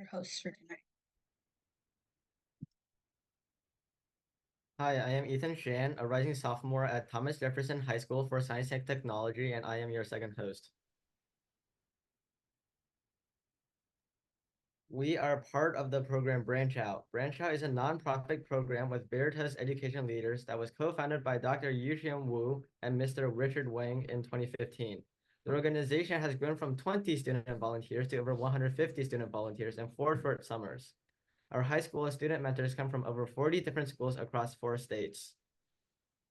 your hosts for tonight. Hi, I am Ethan Shan, a rising sophomore at Thomas Jefferson High School for Science and Technology, and I am your second host. We are part of the program BranchOut. BranchOut is a nonprofit program with Veritas education leaders that was co-founded by Dr. Yuxian Wu and Mr. Richard Wang in 2015. The organization has grown from 20 student volunteers to over 150 student volunteers in 4 short summers. Our high school student mentors come from over 40 different schools across 4 states.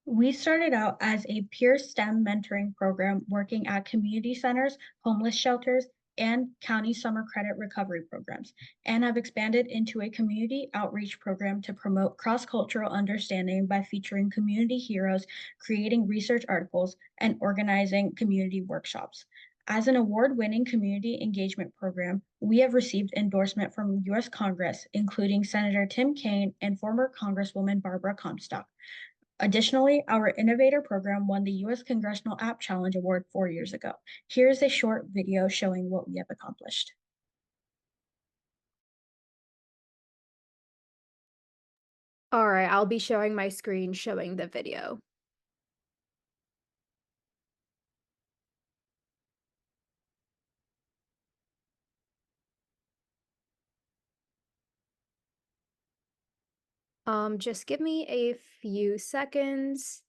We started out as a peer STEM mentoring program working at community centers, homeless shelters, and county summer credit recovery programs, and have expanded into a community outreach program to promote cross-cultural understanding by featuring community heroes, creating research articles, and organizing community workshops. As an award-winning community engagement program, we have received endorsement from U.S. Congress, including Senator Tim Kaine and former Congresswoman Barbara Comstock. Additionally, our Innovator program won the U.S. Congressional App Challenge Award 4 years ago. Here's a short video showing what we have accomplished. All right, I'll be showing my screen showing the video. Just give me a few seconds,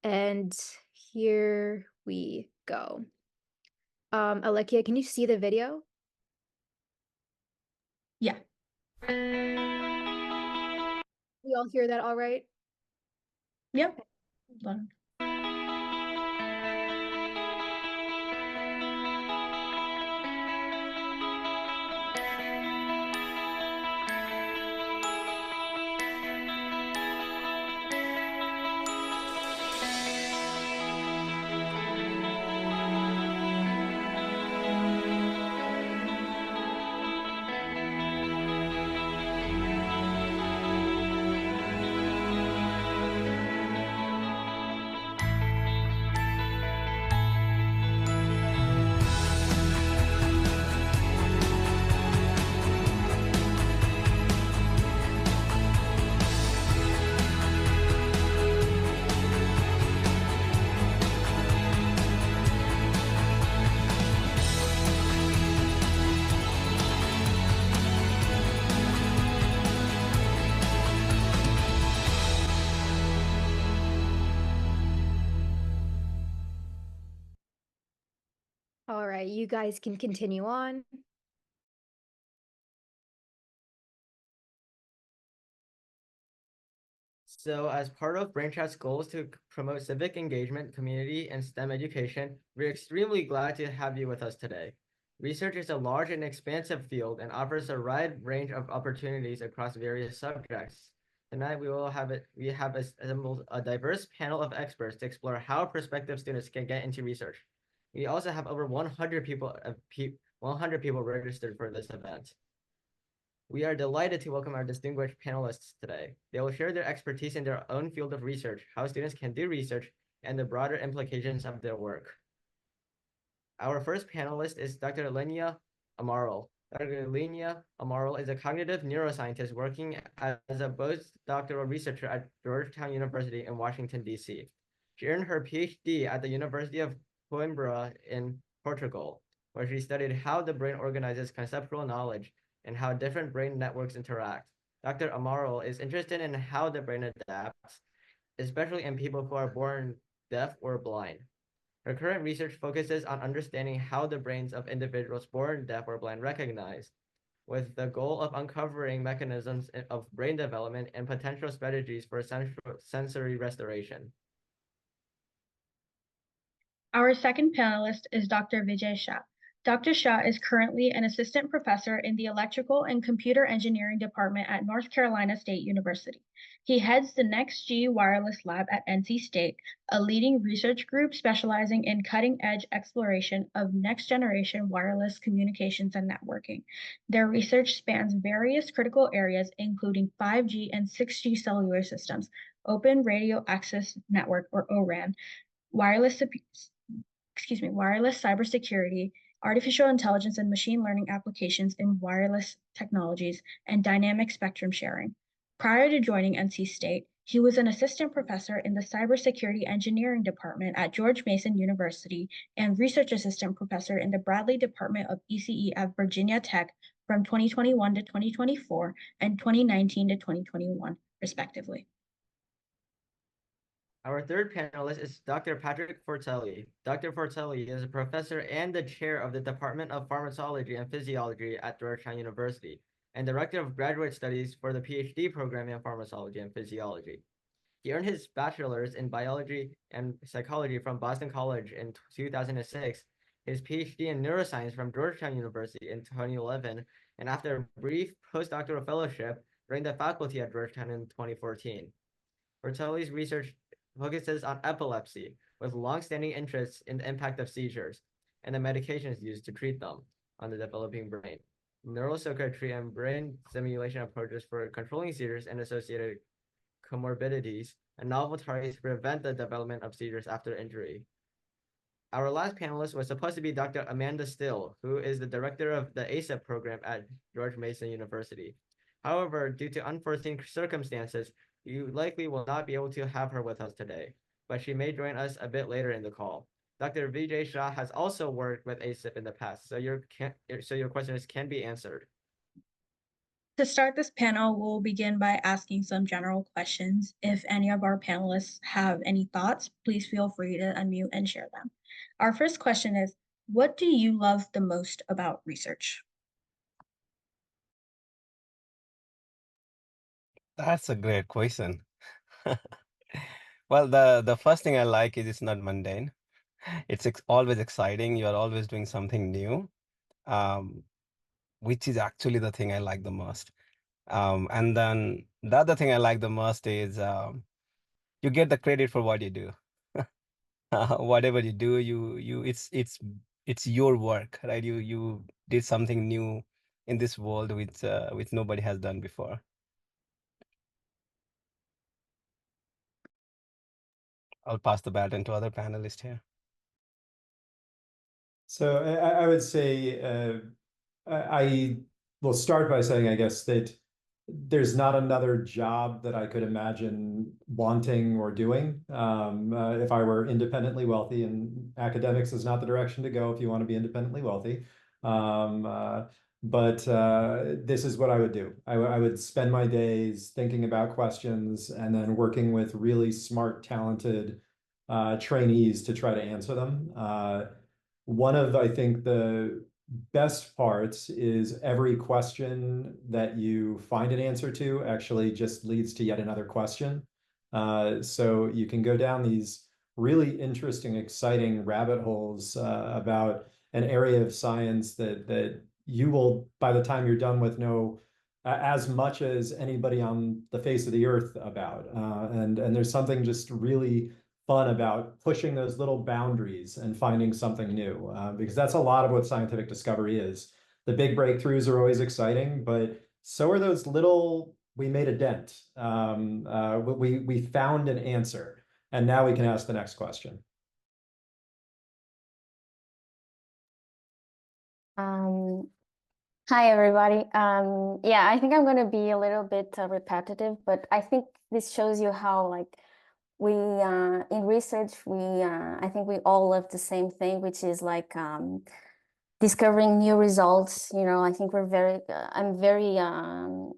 and here we go. Alekia, can you see the video? Yeah. We all hear that all right? Yep. All right, you guys can continue on. So as part of BranchOut's goals to promote civic engagement, community, and STEM education, we're extremely glad to have you with us today. Research is a large and expansive field and offers a wide range of opportunities across various subjects. Tonight, we have assembled a diverse panel of experts to explore how prospective students can get into research. We also have over 100 people registered for this event. We are delighted to welcome our distinguished panelists today. They will share their expertise in their own field of research, how students can do research, and the broader implications of their work. Our first panelist is Dr. Lénia Amaral. Dr. Lénia Amaral is a cognitive neuroscientist working as a postdoctoral researcher at Georgetown University in Washington, D.C. She earned her PhD at the University of Coimbra in Portugal, where she studied how the brain organizes conceptual knowledge and how different brain networks interact. Dr. Amaral is interested in how the brain adapts, especially in people who are born deaf or blind. Her current research focuses on understanding how the brains of individuals born deaf or blind recognize, with the goal of uncovering mechanisms of brain development and potential strategies for sensory restoration. Our second panelist is Dr. Vijay Shah. Dr. Shah is currently an assistant professor in the Electrical and Computer Engineering Department at North Carolina State University. He heads the NextG Wireless Lab at NC State, a leading research group specializing in cutting-edge exploration of next-generation wireless communications and networking. Their research spans various critical areas, including 5G and 6G cellular systems, Open Radio Access Network, or ORAN, wireless cybersecurity, artificial intelligence and machine learning applications in wireless technologies, and dynamic spectrum sharing. Prior to joining NC State, he was an assistant professor in the cybersecurity engineering department at George Mason University and research assistant professor in the Bradley Department of ECE at Virginia Tech from 2021 to 2024 and 2019 to 2021, respectively. Our third panelist is Dr. Patrick Forcelli. Dr. Forcelli is a professor and the chair of the Department of Pharmacology and Physiology at Georgetown University, and director of graduate studies for the PhD program in Pharmacology and Physiology. He earned his bachelor's in biology and psychology from Boston College in 2006, his PhD in neuroscience from Georgetown University in 2011, and after a brief postdoctoral fellowship, joined the faculty at Georgetown in 2014. Forcelli's research focuses on epilepsy, with long-standing interests in the impact of seizures and the medications used to treat them on the developing brain, neuropsychiatry and brain stimulation approaches for controlling seizures and associated comorbidities, and novel targets to prevent the development of seizures after injury. Our last panelist was supposed to be Dr. Amanda Still, who is the director of the ASAP program at George Mason University. However, due to unforeseen circumstances, you likely will not be able to have her with us today, but she may join us a bit later in the call. Dr. Vijay Shah has also worked with ASAP in the past, so your questions can be answered. To start this panel, we'll begin by asking some general questions. If any of our panelists have any thoughts, please feel free to unmute and share them. Our first question is, what do you love the most about research? That's a great question. Well, the first thing I like is it's not mundane. It's always exciting. You're always doing something new, which is actually the thing I like the most. And then the other thing I like the most is you get the credit for what you do. Whatever you do, it's your work, right? You did something new in this world which nobody has done before. I'll pass the baton to other panelists here. So I would say I will start by saying, I guess, that there's not another job that I could imagine wanting or doing if I were independently wealthy, and academics is not the direction to go if you want to be independently wealthy. But this is what I would do. I would spend my days thinking about questions and then working with really smart, talented trainees to try to answer them. One of, I think, the best parts is every question that you find an answer to actually just leads to yet another question. So you can go down these really interesting, exciting rabbit holes about an area of science that you will, by the time you're done with, know as much as anybody on the face of the earth about. And there's something just really fun about pushing those little boundaries and finding something new, because that's a lot of what scientific discovery is. The big breakthroughs are always exciting, but so are those little, we made a dent. We found an answer, and now we can ask the next question. Hi, everybody. Yeah, I think I'm going to be a little bit repetitive, but I think this shows you how, like, we in research, I think we all love the same thing, which is like discovering new results. You know, I think I'm very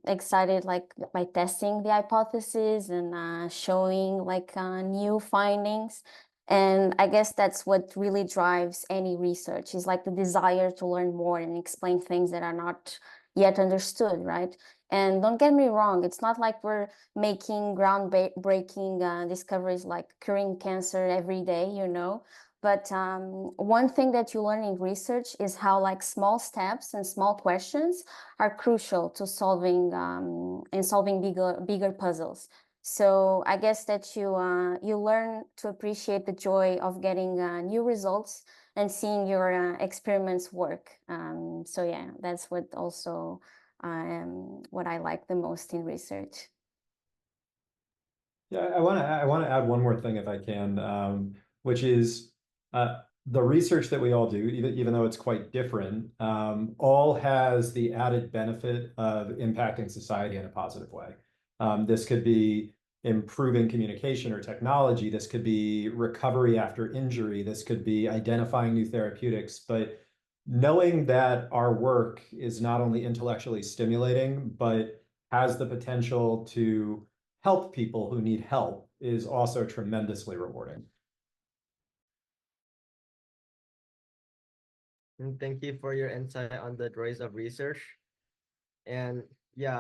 excited, like, by testing the hypothesis and showing like new findings. And I guess that's what really drives any research, is like the desire to learn more and explain things that are not yet understood, right? And don't get me wrong, it's not like we're making groundbreaking discoveries like curing cancer every day, you know. But one thing that you learn in research is how, like, small steps and small questions are crucial to solving bigger puzzles. So I guess that you learn to appreciate the joy of getting new results and seeing your experiments work. So yeah, that's what also what I like the most in research. Yeah, I want to add one more thing if I can, which is the research that we all do, even though it's quite different, all has the added benefit of impacting society in a positive way. This could be improving communication or technology. This could be recovery after injury. This could be identifying new therapeutics. But knowing that our work is not only intellectually stimulating, but has the potential to help people who need help is also tremendously rewarding. And thank you for your insight on the joys of research. And yeah,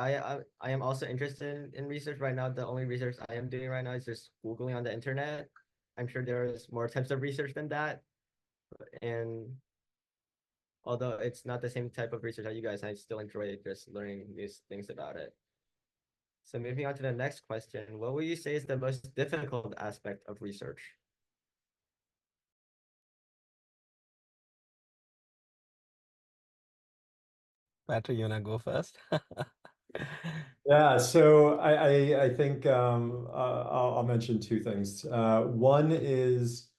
I am also interested in research right now. The only research I am doing right now is just Googling on the internet. I'm sure there's more types of research than that. And although it's not the same type of research that you guys, I still enjoy just learning these things about it. So moving on to the next question, what would you say is the most difficult aspect of research? Patrick, you wanna go first? Yeah, so I think I'll mention two things. One is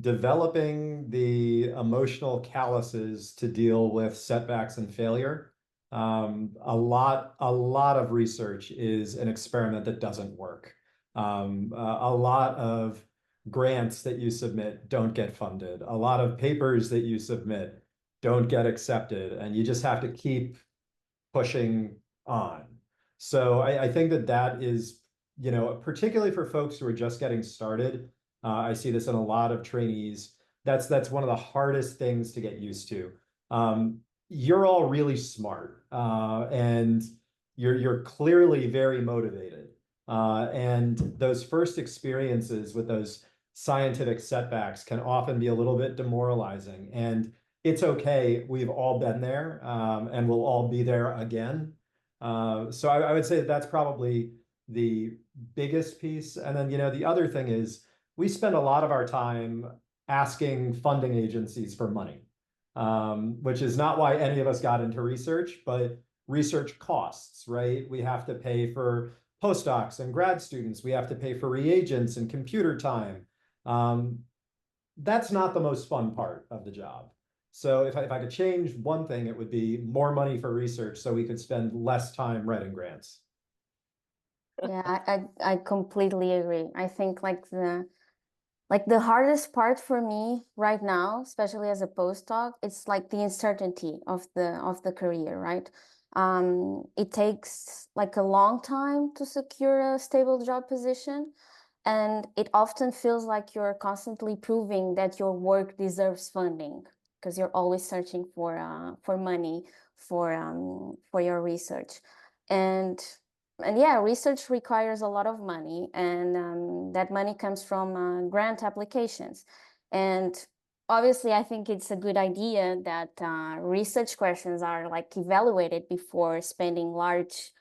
developing the emotional calluses to deal with setbacks and failure. A lot of research is an experiment that doesn't work. A lot of grants that you submit don't get funded. A lot of papers that you submit don't get accepted, and you just have to keep pushing on. So I think that is, particularly for folks who are just getting started, I see this in a lot of trainees. That's one of the hardest things to get used to. You're all really smart, and you're clearly very motivated. And those first experiences with those scientific setbacks can often be a little bit demoralizing. And it's okay. We've all been there, and we'll all be there again. So I would say that's probably the biggest piece. And then, the other thing is we spend a lot of our time asking funding agencies for money, which is not why any of us got into research, but research costs, right? We have to pay for postdocs and grad students. We have to pay for reagents and computer time. That's not the most fun part of the job. So if I could change one thing, it would be more money for research so we could spend less time writing grants. Yeah, I completely agree. I think the hardest part for me right now, especially as a postdoc, it's like the uncertainty of the career, right? It takes like a long time to secure a stable job position, and it often feels like you're constantly proving that your work deserves funding because you're always searching for money for your research. And yeah, research requires a lot of money, and that money comes from grant applications. And obviously, I think it's a good idea that research questions are like evaluated before spending large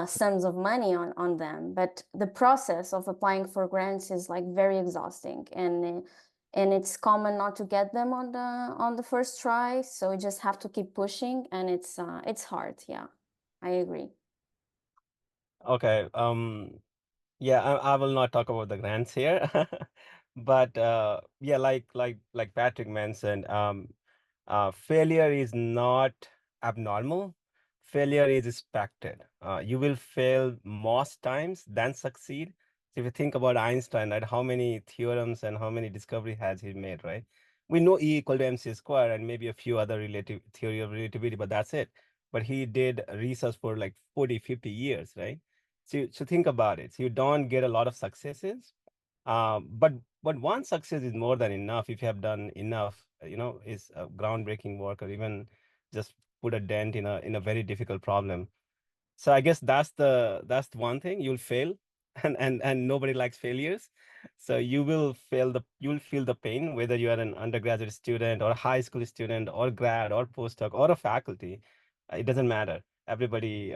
sums of money on them. But the process of applying for grants is like very exhausting, and it's common not to get them on the first try. So you just have to keep pushing, and it's hard. Yeah, I agree. Okay. Yeah, I will not talk about the grants here, but yeah, like Patrick mentioned, failure is not abnormal. Failure is expected. You will fail most times, then succeed. So if you think about Einstein, right, how many theorems and how many discovery has he made, right? We know E equal to mc square and maybe a few other relative theory of relativity, but that's it. But he did research for like 40, 50 years, right? So think about it. So you don't get a lot of successes, but one success is more than enough if you have done enough. Is groundbreaking work or even just put a dent in a very difficult problem. So I guess that's one thing. You'll fail, and nobody likes failures. So you'll feel the pain whether you are an undergraduate student or a high school student or grad or postdoc or a faculty. It doesn't matter. Everybody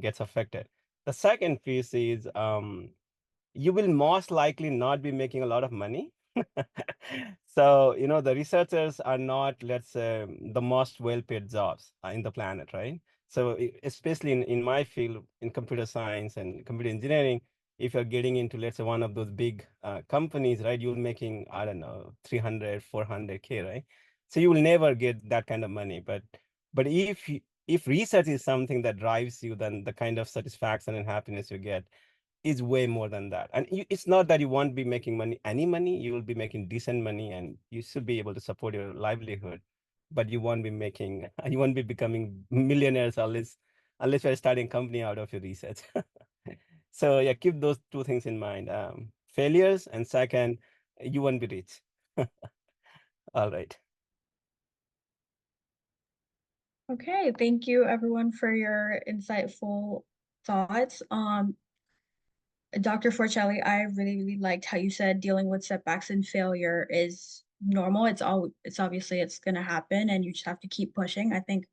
gets affected. The second piece is you will most likely not be making a lot of money. So, the researchers are not, let's say, the most well-paid jobs in the planet, right? So especially in my field, in computer science and computer engineering, if you're getting into, let's say, one of those big companies, right, you're making, I don't know, 300, 400K, right? So you will never get that kind of money. But if research is something that drives you, then the kind of satisfaction and happiness you get is way more than that. And it's not that you won't be making any money, you will be making decent money and you should be able to support your livelihood, but you won't be making, you won't be becoming millionaires unless you're starting a company out of your research. So yeah, keep those two things in mind. Failures, and second, you won't be rich. All right. Okay, thank you everyone for your insightful thoughts. Dr. Forcelli, I really, really liked how you said dealing with setbacks and failure is normal. It's obviously it's gonna happen and you just have to keep pushing. I think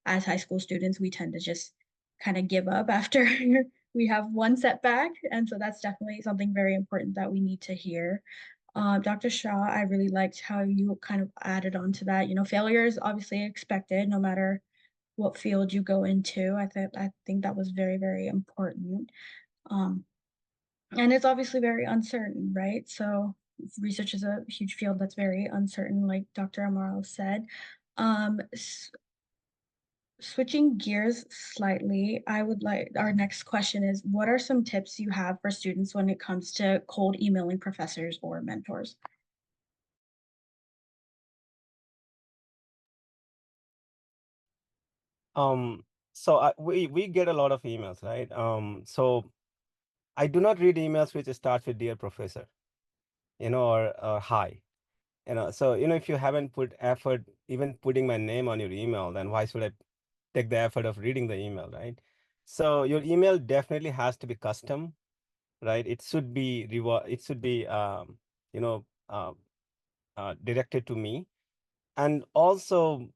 as high school students, we tend to just kind of give up after we have one setback. And so that's definitely something very important that we need to hear. Dr. Shah, I really liked how you kind of added on to that. You know, failure is obviously expected no matter what field you go into. I think that was very, very important. Um, and it's obviously very uncertain, right? So research is a huge field that's very uncertain, like Dr. Amaral said. Switching gears slightly, I would like our next question is, what are some tips you have for students when it comes to cold emailing professors or mentors? So we get a lot of emails, right? So I do not read emails which start with dear professor, or hi. So if you haven't put effort, even putting my name on your email, then why should I take the effort of reading the email, right? So your email definitely has to be custom, right? It should be you know uh, directed to me. And also,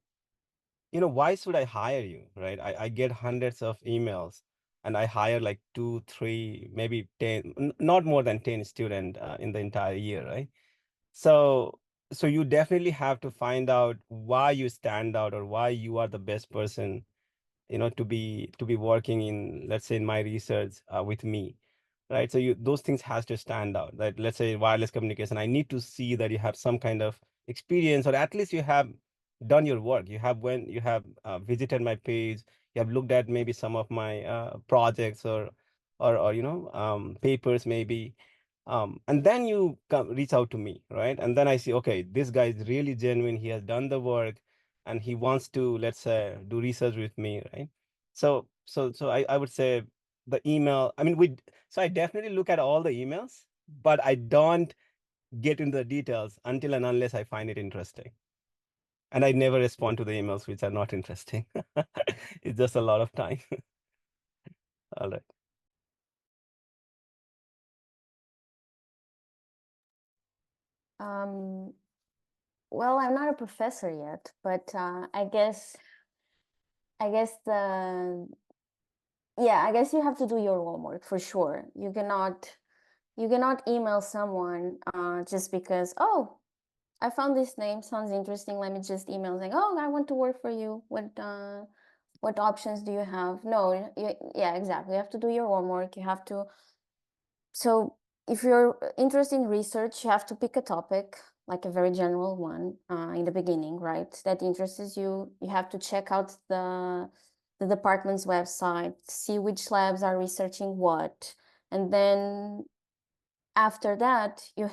why should I hire you, right? I get hundreds of emails and I hire like 2, 3, maybe 10, not more than 10 students in the entire year, right? So you definitely have to find out why you stand out or why you are the best person, to be working in, let's say, in my research with me, right? So those things has to stand out. That, let's say, wireless communication, I need to see that you have some kind of experience, or at least you have done your work. When you have visited my page, you have looked at maybe some of my projects or papers maybe. And then you reach out to me, right? And then I see, okay, this guy is really genuine. He has done the work and he wants to, let's say, do research with me, right? So I would say the email, so I definitely look at all the emails, but I don't get into the details until and unless I find it interesting. And I never respond to the emails which are not interesting. It's just a lot of time. All right. Well, I'm not a professor yet, but I guess I guess you have to do your homework for sure. You cannot email someone just because, oh, I found this name, sounds interesting. Let me just email saying, oh, I want to work for you. What options do you have? No, yeah, exactly. You have to do your homework. You have to. So if you're interested in research, you have to pick a topic, like a very general one in the beginning, right? That interests you. You have to check out the department's website, see which labs are researching what, and then after that, you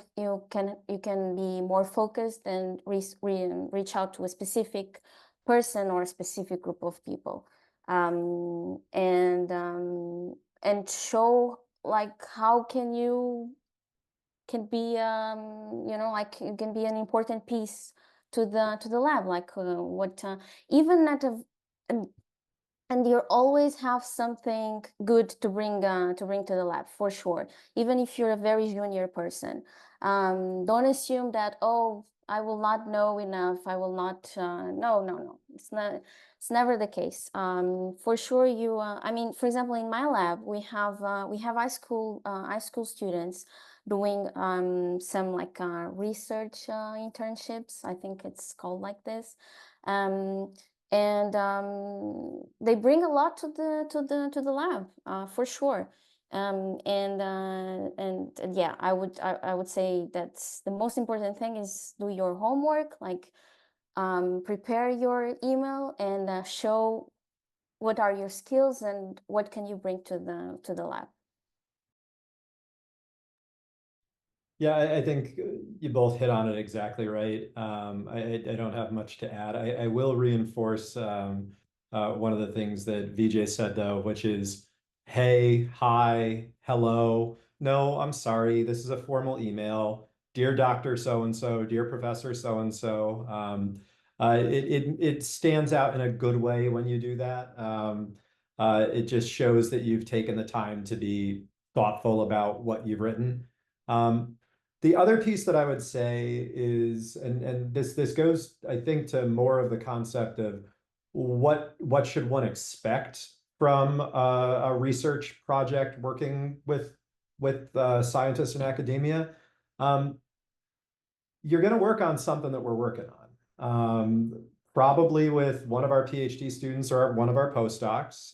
can be more focused and reach out to a specific person or a specific group of people, and show like how can be like you can be an important piece to the lab, like what even at a and you always have something good to bring to the lab, for sure, even if you're a very junior person. Don't assume that, oh, I will not know enough, I will not no, it's never the case. For sure, for example, in my lab we have high school students doing some like research internships, I think it's called like this. And they bring a lot to the lab, for sure. And yeah, I would say that's the most important thing is do your homework, like prepare your email and show what are your skills and what can you bring to the lab. Yeah, I think you both hit on it exactly right. I don't have much to add. I will reinforce one of the things that Vijay said though, which is, hey, hi, hello. No, I'm sorry. This is a formal email. Dear Dr. So-and-so, dear Professor so-and-so. It stands out in a good way when you do that. It just shows that you've taken the time to be thoughtful about what you've written. The other piece that I would say is, and this goes, I think, to more of the concept of what should one expect from a research project working with scientists in academia. You're going to work on something that we're working on, probably with one of our PhD students or one of our postdocs.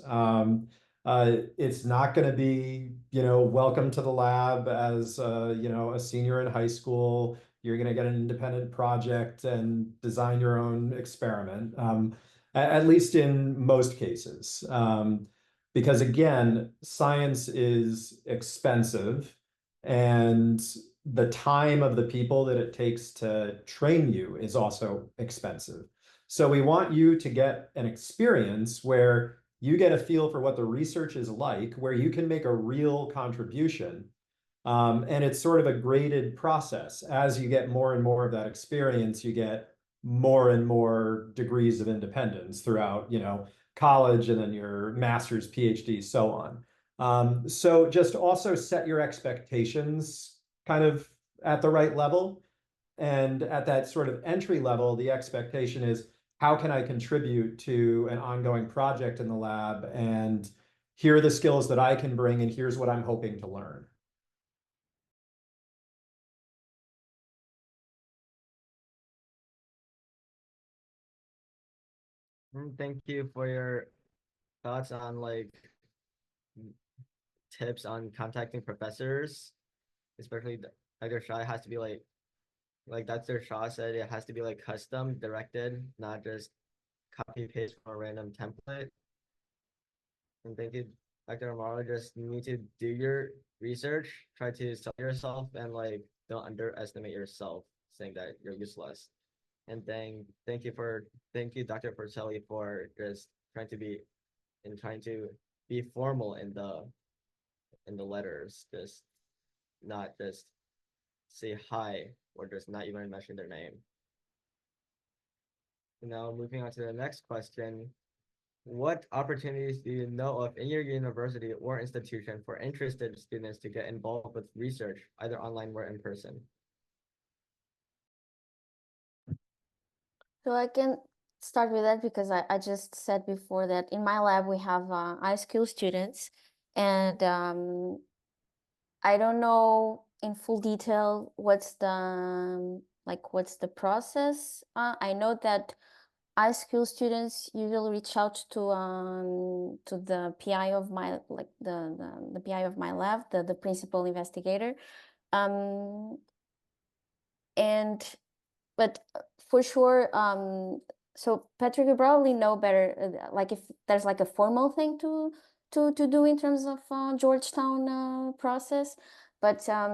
It's not going to be, welcome to the lab as, a senior in high school. You're going to get an independent project and design your own experiment, at least in most cases. Because again, science is expensive, and the time of the people that it takes to train you is also expensive. So we want you to get an experience where you get a feel for what the research is like, where you can make a real contribution. And it's sort of a graded process. As you get more and more of that experience, you get more and more degrees of independence throughout, college and then your master's, PhD, so on. So just also set your expectations kind of at the right level. And at that sort of entry level, the expectation is, how can I contribute to an ongoing project in the lab? And here are the skills that I can bring, and here's what I'm hoping to learn. Thank you for your thoughts on tips on contacting professors, especially Dr. Shah. Has to be like Dr. Shah said, it has to be custom directed, not just copy paste from a random template. And thank you, Dr. Amaral. Just need to do your research, try to sell yourself, and don't underestimate yourself, saying that you're useless. And thank you, Dr. Forcelli, for just trying to be formal in the letters, just not just say hi or just not even mention their name. Now moving on to the next question. What opportunities do you know of in your university or institution for interested students to get involved with research, either online or in person? So I can start with that because I just said before that in my lab we have high school students, and I don't know in full detail what's the process. I know that high school students usually reach out to the PI of my the PI of my lab, the principal investigator, but for sure. So Patrick, you probably know better, like if there's like a formal thing to do in terms of Georgetown process, but I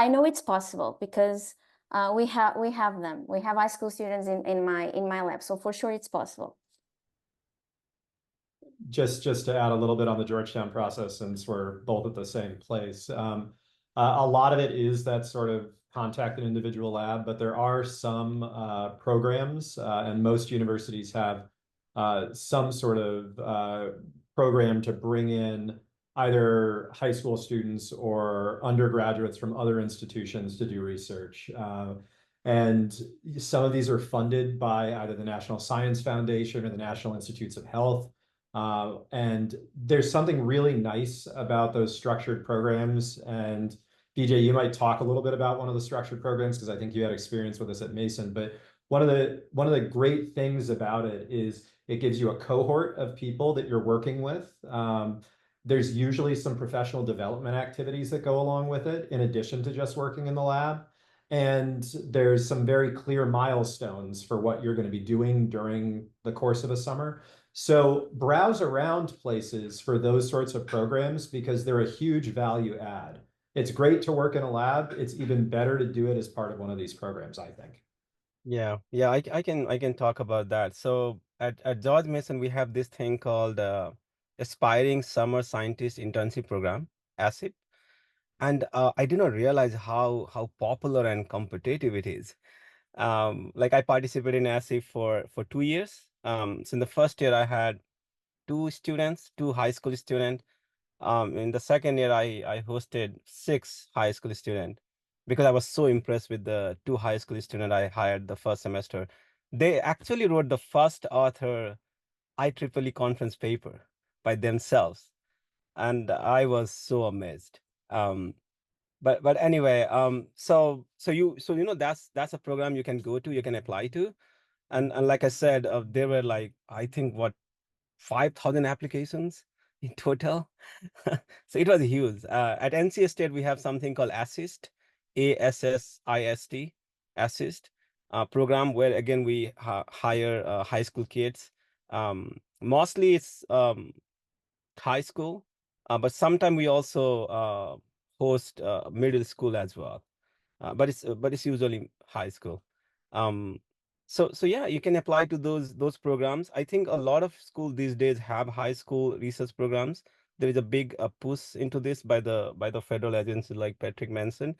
know it's possible because we have them. We have high school students in my lab, so for sure it's possible. Just to add a little bit on the Georgetown process, since we're both at the same place, a lot of it is that sort of contact an individual lab, but there are some programs, and most universities have some sort of program to bring in either high school students or undergraduates from other institutions to do research. And some of these are funded by either the National Science Foundation or the National Institutes of Health. And there's something really nice about those structured programs. And Vijay, you might talk a little bit about one of the structured programs because I think you had experience with this at Mason. But one of the great things about it is it gives you a cohort of people that you're working with. There's usually some professional development activities that go along with it, in addition to just working in the lab. And there's some very clear milestones for what you're going to be doing during the course of a summer. So browse around places for those sorts of programs because they're a huge value add. It's great to work in a lab. It's even better to do it as part of one of these programs, I think. Yeah, I can talk about that. So at George Mason, we have this thing called Aspiring Summer Scientist Internship Program, ASIP. And I did not realize how popular and competitive it is. Like I participated in ASIP for 2 years. So in the first year, I had two high school students. In the second year, I hosted 6 high school students because I was so impressed with the 2 high school students I hired the first semester. They actually wrote the first author IEEE conference paper by themselves, and I was so amazed. But anyway, so you know that's a program you can go to, you can apply to, and like I said, there were like I think what 5,000 applications in total. So it was huge. At NC State, we have something called ASSIST, ASSIST, ASSIST program, where again we hire high school kids. Mostly it's high school, but sometimes we also host middle school as well. But it's usually high school. Um, so yeah, you can apply to those programs. I think a lot of schools these days have high school research programs. There is a big push into this by the federal agency like Patrick mentioned.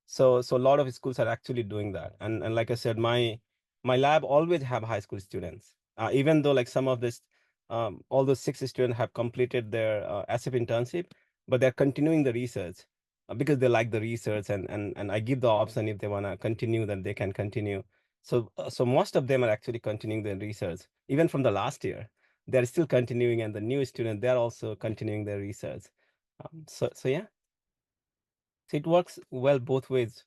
So a lot of schools are actually doing that. And like I said, my lab always have high school students. Even though like some of this all those 6 students have completed their ASIP internship, but they're continuing the research because they like the research and I give the option if they want to continue, then they can continue. So most of them are actually continuing their research. Even from the last year, they're still continuing, and the new student, they're also continuing their research. So yeah, so it works well both ways.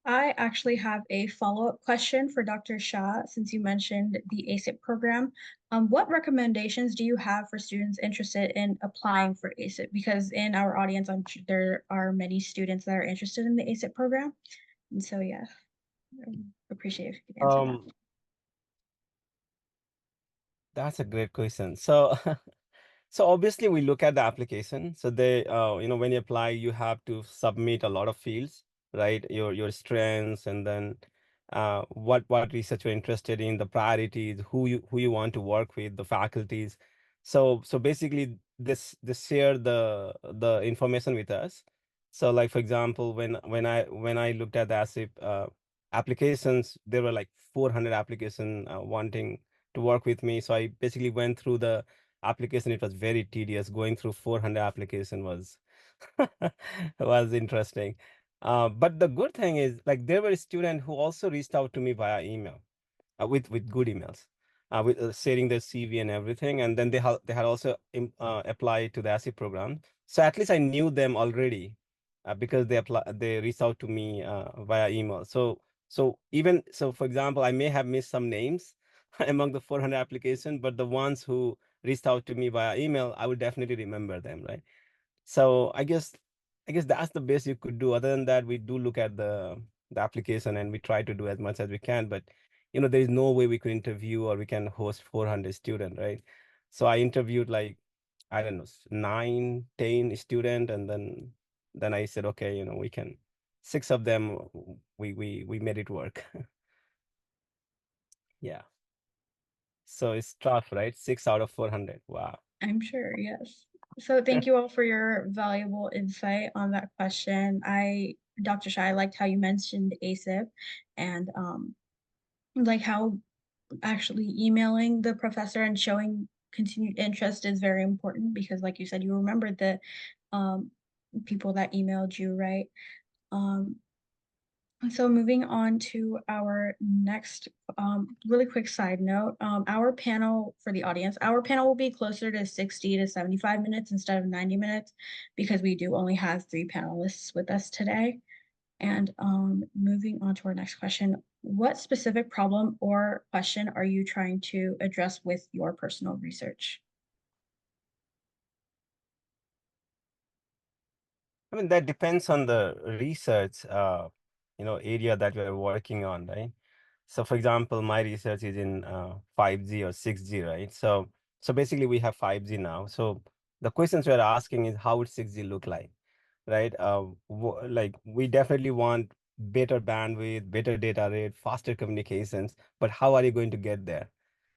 I actually have a follow-up question for Dr. Shah, since you mentioned the ASIP program. What recommendations do you have for students interested in applying for ASIP? Because in our audience, I'm sure there are many students that are interested in the ASIP program. And so, yeah, I appreciate if you could answer that. That's a great question. So so obviously we look at the application. So they, when you apply, you have to submit a lot of fields, right? Your strengths, and then what research you're interested in, the priorities, who you want to work with, the faculties. So basically this share the information with us. So like for example, when I looked at the ASIP applications, there were like 400 applications wanting to work with me. So I basically went through the application. It was very tedious. Going through 400 application was was interesting. But the good thing is, like, there were students who also reached out to me via email, with good emails, with sharing their CV and everything. And then they had also applied to the ASIP program. So at least I knew them already, because they reached out to me via email. So for example, I may have missed some names among the 400 applications, but the ones who reached out to me via email, I will definitely remember them, right? So I guess that's the best you could do. Other than that, we do look at the application and we try to do as much as we can. But there is no way we could interview or we can host 400 students, right? So I interviewed like, I don't know, 9, 10 student, and then I said, okay, we can 6 of them, we made it work. Yeah. So it's tough, right? 6 out of 400. Wow. I'm sure, yes. So thank you all for your valuable insight on that question. Dr. Shah, I liked how you mentioned ASIP and like how actually emailing the professor and showing continued interest is very important because like you said, you remembered the um, people that emailed you, right? Um, so moving on to our next really quick side note, our panel for the audience, our panel will be closer to 60 to 75 minutes instead of 90 minutes because we do only have 3 panelists with us today. And moving on to our next question, what specific problem or question are you trying to address with your personal research? I mean, that depends on the research, area that we're working on, right? So for example, my research is in 5G or 6G, right? So basically we have 5G now. So the questions we're asking is how would 6G look like, right? Like we definitely want better bandwidth, better data rate, faster communications, but how are you going to get there?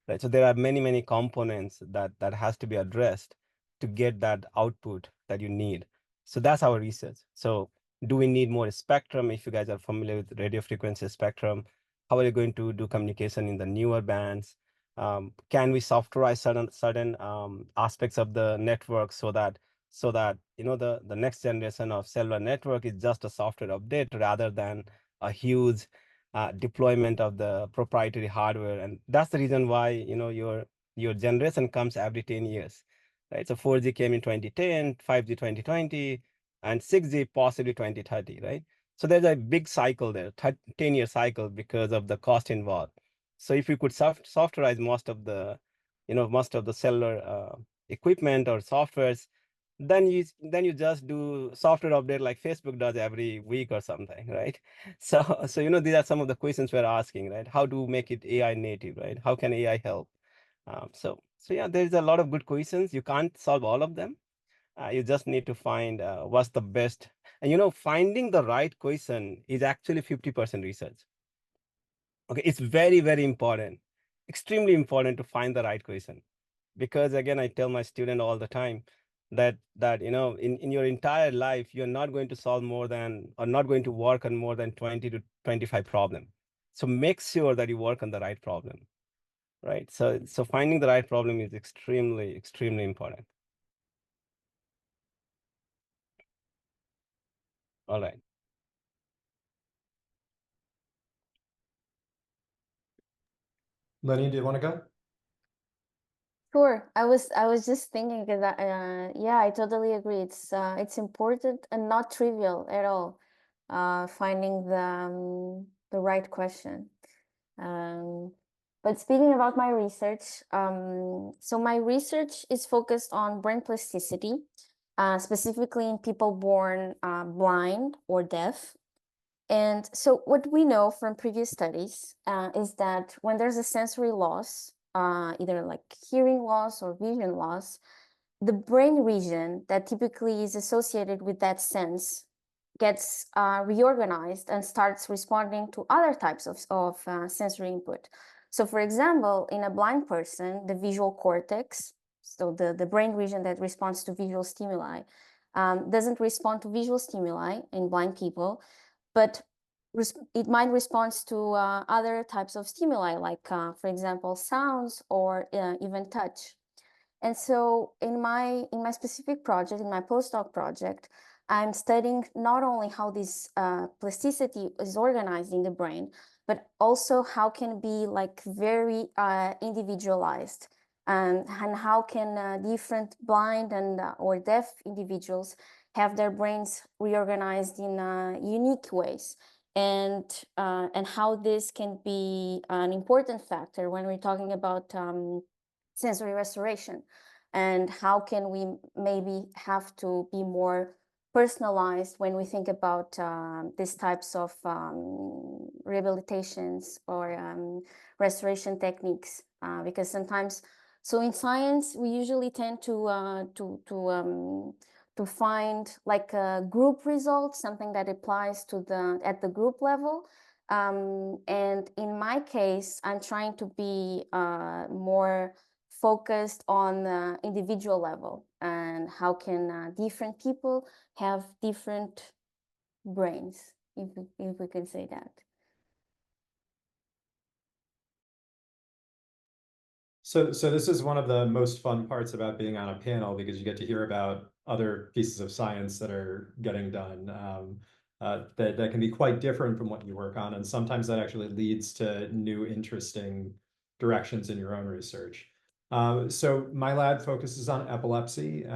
Right. So there are many, many components that has to be addressed to get that output that you need. So that's our research. So do we need more spectrum? If you guys are familiar with radio frequency spectrum, how are you going to do communication in the newer bands? Can we softwareize certain aspects of the network so that the next generation of cellular network is just a software update rather than a huge deployment of the proprietary hardware. And that's the reason why your generation comes every 10 years, right? So 4G came in 2010, 5G 2020, and 6G possibly 2030, right? So there's a big cycle there, 10-year cycle because of the cost involved. So if you could softwareize most of the cellular equipment or softwares, then you just do software update like Facebook does every week or something, right? So these are some of the questions we're asking, right? How to make it AI native, right? How can AI help? So yeah, there's a lot of good questions. You can't solve all of them. You just need to find what's the best. And finding the right question is actually 50% research. Okay, it's very, very important, extremely important to find the right question. Because again, I tell my student all the time that in your entire life, you're not going to solve more than, or not going to work on more than 20 to 25 problems. So make sure that you work on the right problem, right? So finding the right problem is extremely, extremely important. All right. Lénia, do you want to go? Sure. I was just thinking that yeah, I totally agree. It's important and not trivial at all. Finding the right question. But speaking about my research, so my research is focused on brain plasticity, specifically in people born blind or deaf. And so what we know from previous studies is that when there's a sensory loss, either like hearing loss or vision loss, the brain region that typically is associated with that sense gets reorganized and starts responding to other types of sensory input. So for example, in a blind person, the visual cortex, so the brain region that responds to visual stimuli, doesn't respond to visual stimuli in blind people, but it might respond to other types of stimuli, like, for example, sounds or even touch. And so in my specific project, in my postdoc project, I'm studying not only how this plasticity is organized in the brain, but also how can be like very individualized, and how can different blind and or deaf individuals have their brains reorganized in unique ways, and how this can be an important factor when we're talking about sensory restoration, and how can we maybe have to be more personalized when we think about these types of rehabilitations or restoration techniques, because sometimes, so in science we usually tend to find like a group result, something that applies to at the group level. And in my case, I'm trying to be more focused on the individual level, and how can different people have different brains, if we can say that. So this is one of the most fun parts about being on a panel, because you get to hear about other pieces of science that are getting done that can be quite different from what you work on. And sometimes that actually leads to new, interesting directions in your own research. So my lab focuses on epilepsy.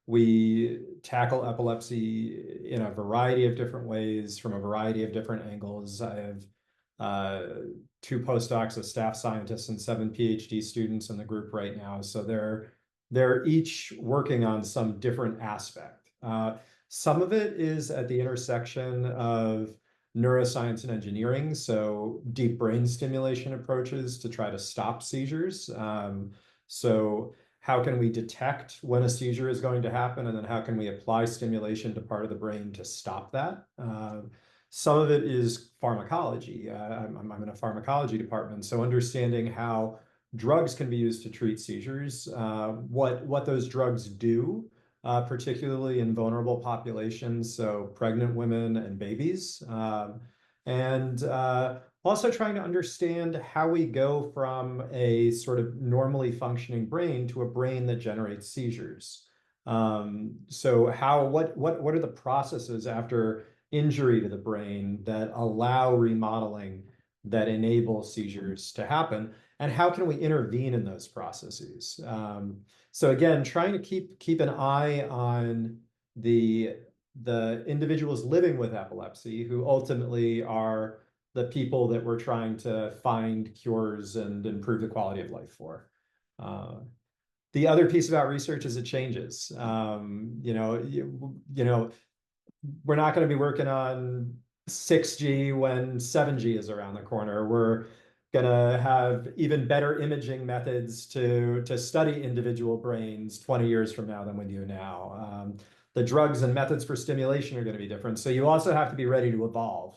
We tackle epilepsy in a variety of different ways, from a variety of different angles. I have 2 postdocs, a staff scientist, and 7 PhD students in the group right now. So they're each working on some different aspect. Some of it is at the intersection of neuroscience and engineering, so deep brain stimulation approaches to try to stop seizures. So how can we detect when a seizure is going to happen, and then how can we apply stimulation to part of the brain to stop that? Some of it is pharmacology. I'm in a pharmacology department, so understanding how drugs can be used to treat seizures, what those drugs do, particularly in vulnerable populations, so pregnant women and babies. And also trying to understand how we go from a sort of normally functioning brain to a brain that generates seizures. So what are the processes after injury to the brain that allow remodeling that enable seizures to happen? And how can we intervene in those processes? So again, trying to keep an eye on the individuals living with epilepsy, who ultimately are the people that we're trying to find cures and improve the quality of life for. The other piece about research is it changes. We're not going to be working on 6G when 7G is around the corner. We're going to have even better imaging methods to study individual brains 20 years from now than we do now. The drugs and methods for stimulation are going to be different. So you also have to be ready to evolve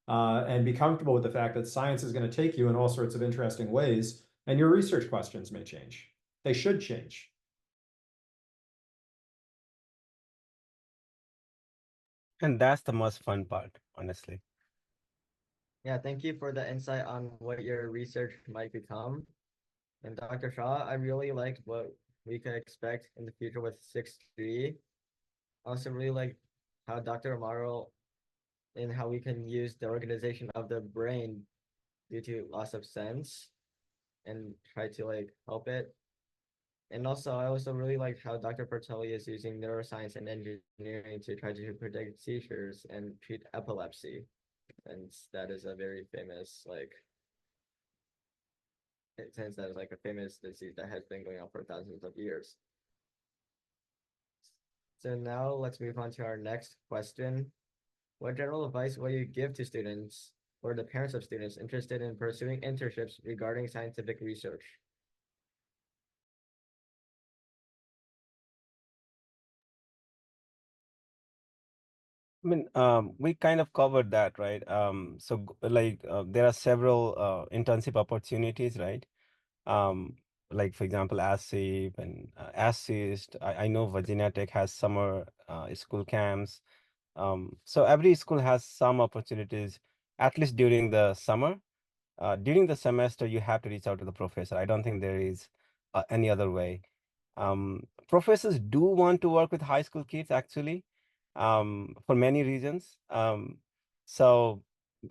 and be comfortable with the fact that science is going to take you in all sorts of interesting ways, and your research questions may change. They should change. And that's the most fun part, honestly. Yeah, thank you for the insight on what your research might become. And Dr. Shah, I really liked what we could expect in the future with 6G. I also really like how Dr. Amaral and how we can use the organization of the brain due to loss of sense and try to like help it. And also, I also really like how Dr. Forcelli is using neuroscience and engineering to try to predict seizures and treat epilepsy. And that is a very famous, like, since that is like a famous disease that has been going on for thousands of years. So now let's move on to our next question. What general advice will you give to students or the parents of students interested in pursuing internships regarding scientific research? I mean, we kind of covered that, right? There are several internship opportunities, right? Like for example, ASIP and ASIST. I know Virginia Tech has summer school camps. So every school has some opportunities, at least during the summer. During the semester, you have to reach out to the professor. I don't think there is any other way. Professors do want to work with high school kids, actually, for many reasons.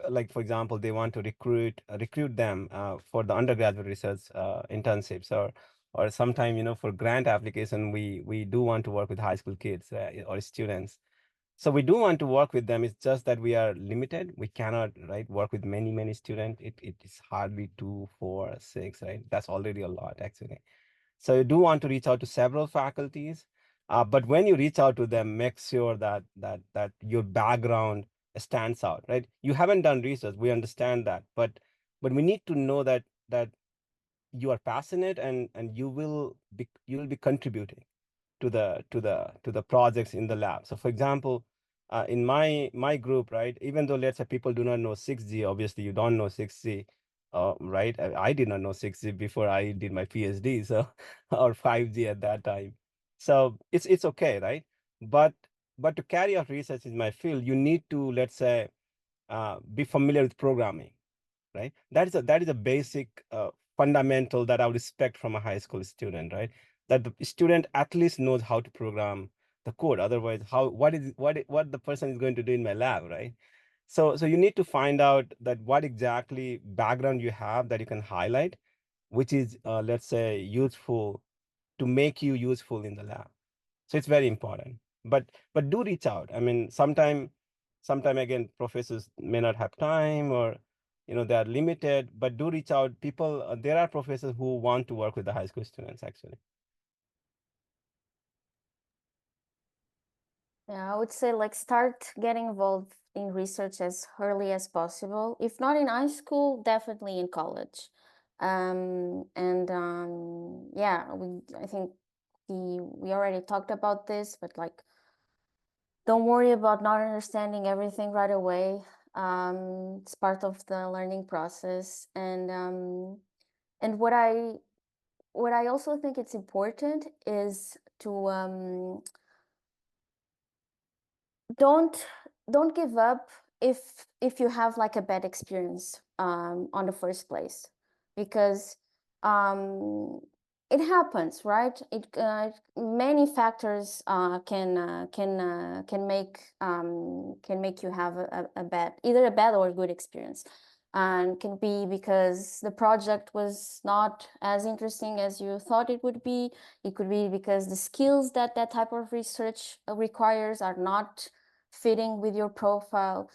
Like for example, they want to recruit them for the undergraduate research internships, or sometime for grant application, we do want to work with high school kids or students. So we do want to work with them. It's just that we are limited. We cannot, right, work with many students. It is hardly 2, 4, 6, right? That's already a lot, actually. So you do want to reach out to several faculties, but when you reach out to them, make sure that your background stands out, right? You haven't done research. We understand that, but we need to know that you are passionate and you will be contributing to the projects in the lab. So for example, in my group, right, even though let's say people do not know 6G, obviously you don't know 6G, right? I did not know 6G before I did my PhD, so or 5G at that time. So it's okay, right? But to carry out research in my field, you need to, let's say, be familiar with programming, right? That is a basic fundamental that I would expect from a high school student, right? That the student at least knows how to program the code. Otherwise, what the person is going to do in my lab, right? So you need to find out that what exactly background you have that you can highlight, which is let's say useful to make you useful in the lab. So it's very important. But do reach out. I mean, sometime again, professors may not have time, or they are limited, but do reach out. People, there are professors who want to work with the high school students, actually. Yeah, I would say like start getting involved in research as early as possible. If not in high school, definitely in college. Yeah, I think we already talked about this, but like don't worry about not understanding everything right away. It's part of the learning process. And what I also think it's important is to don't give up if you have like a bad experience on the first place, because um it happens, right? Many factors can make you have a bad, either a bad or a good experience, and can be because the project was not as interesting as you thought it would be. It could be because the skills that that type of research requires are not fitting with your profile.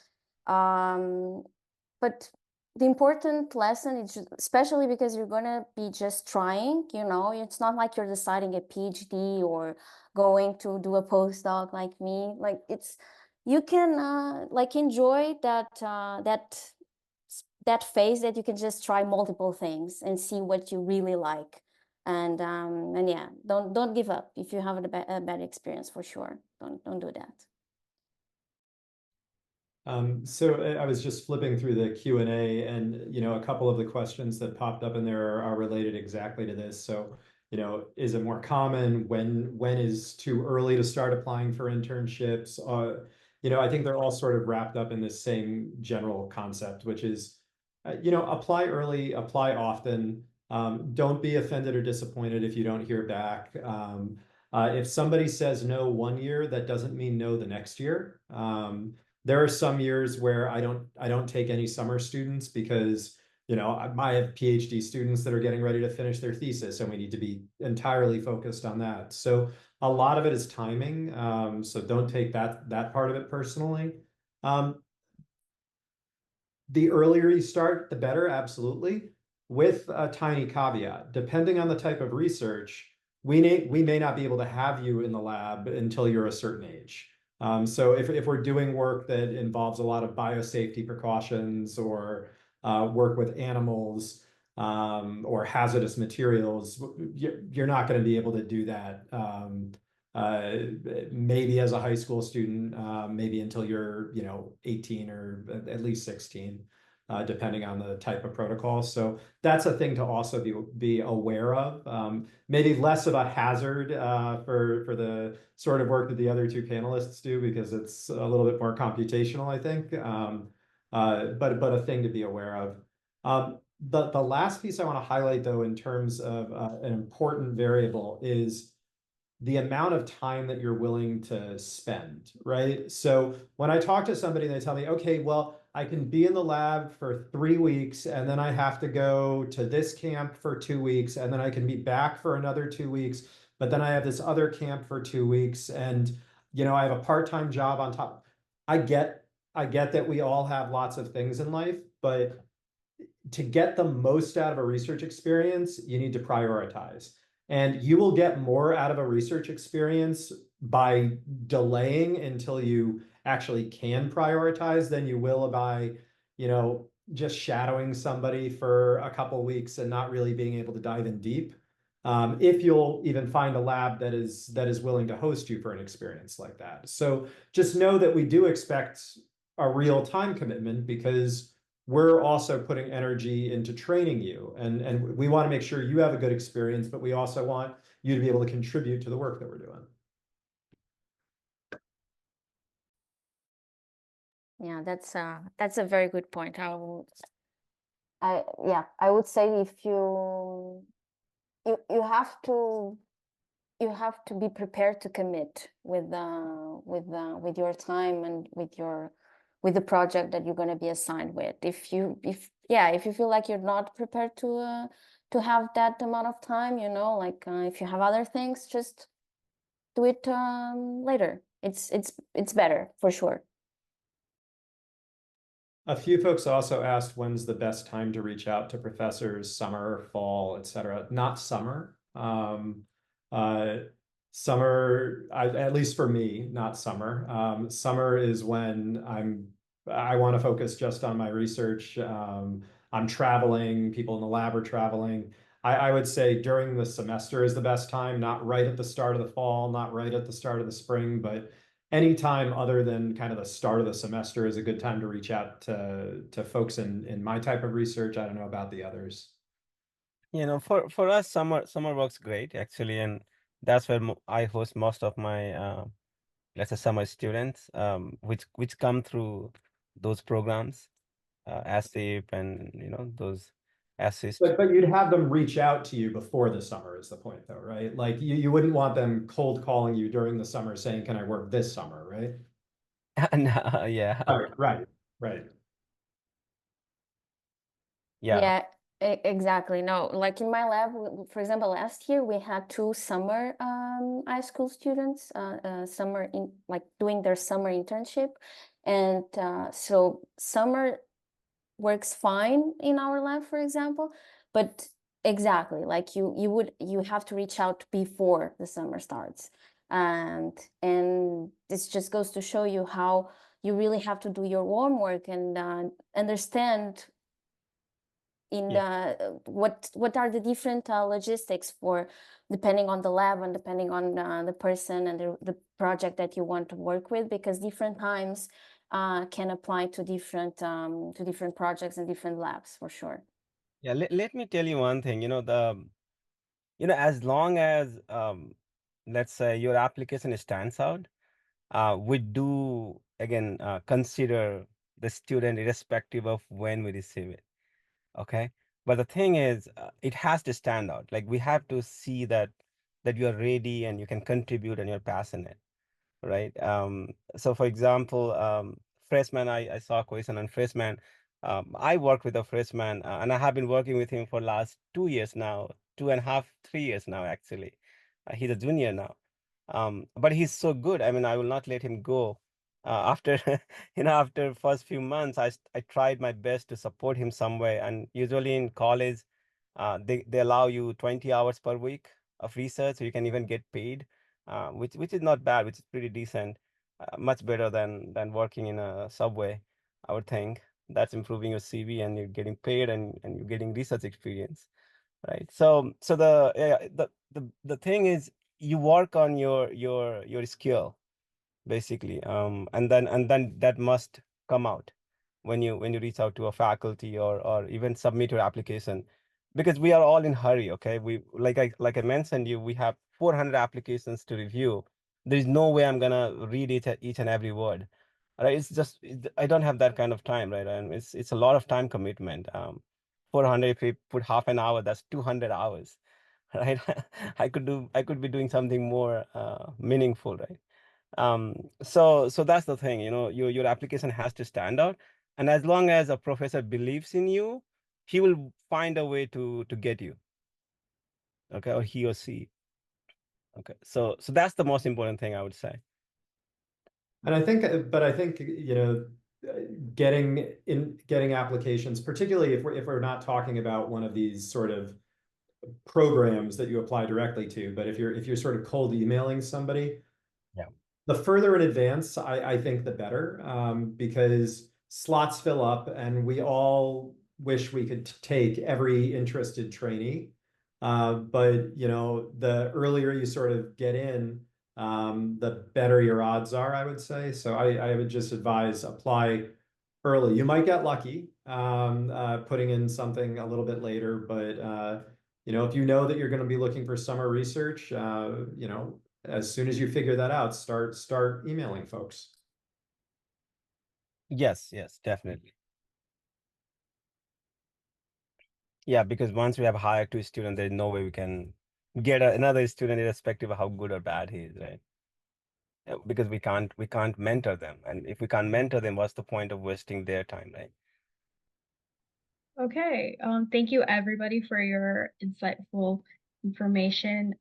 But the important lesson is, especially because you're gonna be just trying, you know, it's not like you're deciding a PhD or going to do a postdoc like me. Like you can like enjoy that phase that you can just try multiple things and see what you really like. And yeah, don't give up if you have a bad experience, for sure. Don't do that. So I was just flipping through the Q&A, and a couple of the questions that popped up in there are related exactly to this. So, is it more common? When is too early to start applying for internships? I think they're all sort of wrapped up in this same general concept, which is, apply early, apply often. Don't be offended or disappointed if you don't hear back. If somebody says no one year, that doesn't mean no the next year. There are some years where I don't take any summer students because, I have PhD students that are getting ready to finish their thesis, and we need to be entirely focused on that. So a lot of it is timing. So don't take that part of it personally. The earlier you start, the better, absolutely, with a tiny caveat. Depending on the type of research, we may not be able to have you in the lab until you're a certain age. So if we're doing work that involves a lot of biosafety precautions, or work with animals, or hazardous materials, you're not going to be able to do that. Maybe as a high school student, maybe until you're 18 or at least 16, depending on the type of protocol. So that's a thing to also be aware of. Maybe less of a hazard for the sort of work that the other two panelists do, because it's a little bit more computational, I think. But a thing to be aware of. The last piece I want to highlight, though, in terms of an important variable, is the amount of time that you're willing to spend, right? So when I talk to somebody, they tell me, okay, well, I can be in the lab for 3 weeks, and then I have to go to this camp for 2 weeks, and then I can be back for another 2 weeks, but then I have this other camp for 2 weeks, and I have a part-time job on top. I get that we all have lots of things in life, but to get the most out of a research experience, you need to prioritize. And you will get more out of a research experience by delaying until you actually can prioritize than you will by, just shadowing somebody for a couple of weeks and not really being able to dive in deep. If you'll even find a lab that is willing to host you for an experience like that. So just know that we do expect a real time commitment, because we're also putting energy into training you, and we want to make sure you have a good experience, but we also want you to be able to contribute to the work that we're doing. Yeah, that's a very good point. I would say if you have to be prepared to commit with your time and with the project that you're going to be assigned with. If you feel like you're not prepared to have that amount of time, if you have other things, just do it later. It's better, for sure. A few folks also asked, when's the best time to reach out to professors, summer, fall, etc. Not summer. Summer, at least for me, not summer. Summer is when I want to focus just on my research. I'm traveling, people in the lab are traveling. I would say during the semester is the best time, not right at the start of the fall, not right at the start of the spring, but any time other than kind of the start of the semester is a good time to reach out to folks in my type of research. I don't know about the others. You know, for us, summer works great actually, and that's where I host most of my let's say summer students, which come through those programs, ASIP and those assist. But you'd have them reach out to you before the summer is the point, though, right? Like you wouldn't want them cold calling you during the summer saying, "Can I work this summer?" Right? No, yeah, Right. yeah, Yeah, exactly. No, like in my lab, for example, last year we had two summer high school students, summer in like doing their summer internship, and so summer works fine in our lab, for example, but exactly like you have to reach out before the summer starts, and this just goes to show you how you really have to do your homework and understand in what are the different logistics for depending on the lab and depending on the person and the project that you want to work with, because different times can apply to different projects and different labs for sure. yeah. Let me tell you one thing. As long as let's say your application stands out, we do again consider the student irrespective of when we receive it. Okay, but the thing is, it has to stand out. Like we have to see that you are ready and you can contribute and you're passionate, right? So for example, freshman, I saw a question on freshman. I work with a freshman, and I have been working with him for last 2 years now, 2.5, 3 years now, actually. He's a junior now. But he's so good. I mean, I will not let him go. After, after first few months, I tried my best to support him some way. And usually in college, they allow you 20 hours per week of research, so you can even get paid, which is not bad, which is pretty decent, much better than working in a subway, I would think. That's improving your CV and you're getting paid and you're getting research experience, right? So the thing is you work on your skill basically, and then that must come out when you reach out to a faculty or even submit your application, because we are all in hurry. Okay, we like I mentioned you, we have 400 applications to review. There is no way I'm gonna read each and every word, right? I don't have that kind of time, right? And it's a lot of time commitment. 400, if we put half an hour, that's 200 hours, right? I could be doing something more meaningful, right? So that's the thing, your application has to stand out, and as long as a professor believes in you, he will find a way to get you, okay, or he or she. Okay, so that's the most important thing I would say. And I think, getting applications, particularly if we're not talking about one of these sort of programs that you apply directly to, but if you're sort of cold emailing somebody, Yeah. the further in advance, I think the better, because slots fill up and we all wish we could take every interested trainee. But the earlier you sort of get in, the better your odds are, I would say. So I would just advise apply early. You might get lucky, putting in something a little bit later, but if you know that you're going to be looking for summer research, as soon as you figure that out, start emailing folks. Yes, definitely. Yeah, because once we have hired 2 students, there's no way we can get another student irrespective of how good or bad he is, right? Because we can't mentor them, and if we can't mentor them, what's the point of wasting their time, right? Okay, thank you everybody for your insightful information.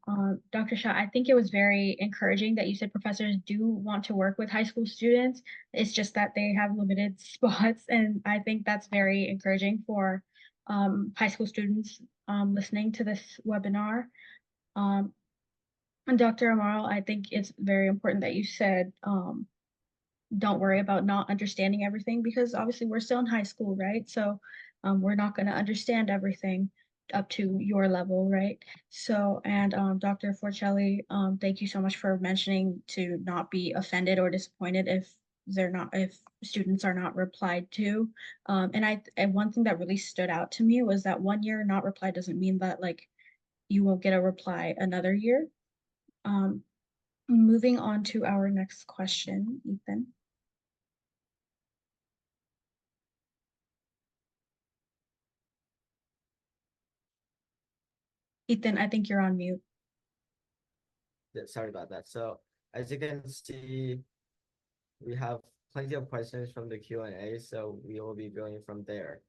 Dr. Shah, I think it was very encouraging that you said professors do want to work with high school students. It's just that they have limited spots, and I think that's very encouraging for high school students listening to this webinar. And Dr. Amaral, I think it's very important that you said, don't worry about not understanding everything because obviously we're still in high school, right? So we're not going to understand everything up to your level, right? So, and Dr. Forcelli, thank you so much for mentioning to not be offended or disappointed if students are not replied to. And one thing that really stood out to me was that 1 year not replied doesn't mean that like you won't get a reply another year. Um, Moving on to our next question, Ethan. Ethan, I think you're on mute. Yeah, sorry about that. So as you can see, we have plenty of questions from the Q&A, so we will be going from there.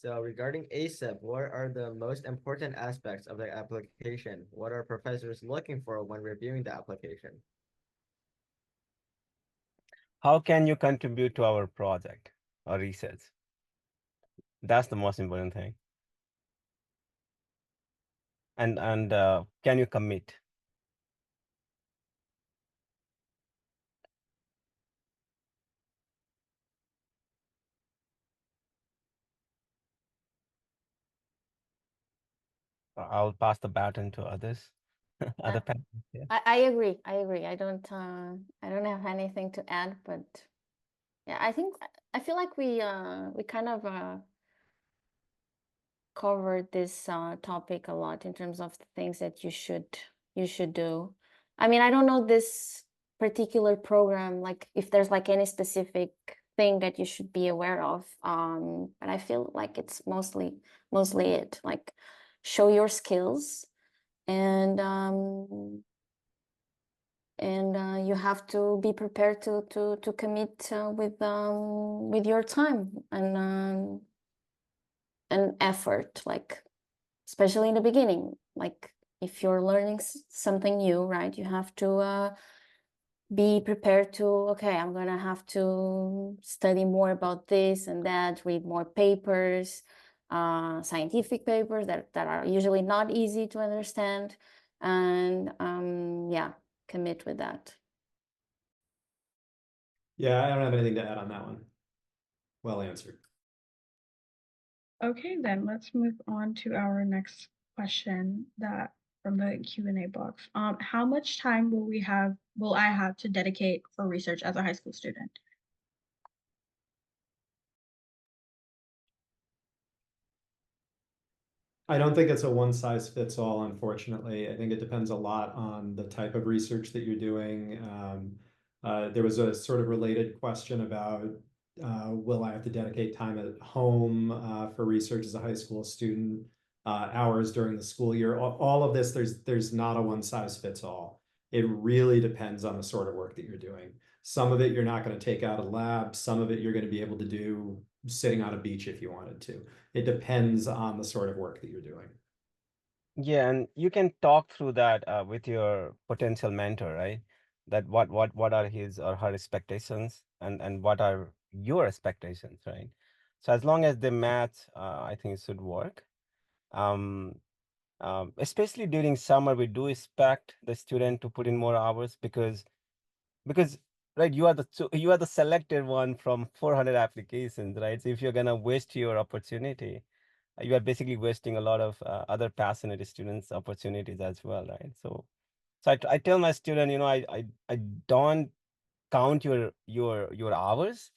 So regarding ASAP, what are the most important aspects of the application? What are professors looking for when reviewing the application? How can you contribute to our project or research? That's the most important thing. And can you commit? I'll pass the baton to others. Other panelists, yeah. I agree. I agree. I don't have anything to add, but yeah, I feel like we kind of covered this topic a lot in terms of the things that you should do. I mean, I don't know this particular program, like if there's like any specific thing that you should be aware of. But I feel like it's mostly it, like show your skills and you have to be prepared to commit with your time and effort, like especially in the beginning. Like if you're learning something new, right? You have to be prepared to, okay, I'm gonna have to study more about this and that, read more papers, scientific papers that are usually not easy to understand, and yeah, commit with that. Yeah, I don't have anything to add on that one. Well answered. Okay, then let's move on to our next question that from the Q&A box. How much time will I have to dedicate for research as a high school student? I don't think it's a one size fits all, unfortunately. I think it depends a lot on the type of research that you're doing. There was a sort of related question about will I have to dedicate time at home for research as a high school student, hours during the school year. All of this, there's not a one size fits all. It really depends on the sort of work that you're doing. Some of it you're not going to take out of lab. Some of it you're going to be able to do sitting on a beach if you wanted to. It depends on the sort of work that you're doing. Yeah, and you can talk through that with your potential mentor, right? That what are his or her expectations and what are your expectations, right? So as long as they match, I think it should work. Especially during summer, we do expect the student to put in more hours because right, you are the selected one from 400 applications, right? So if you're gonna waste your opportunity, you are basically wasting a lot of other passionate students' opportunities as well, right? So I tell my student, I don't count your hours,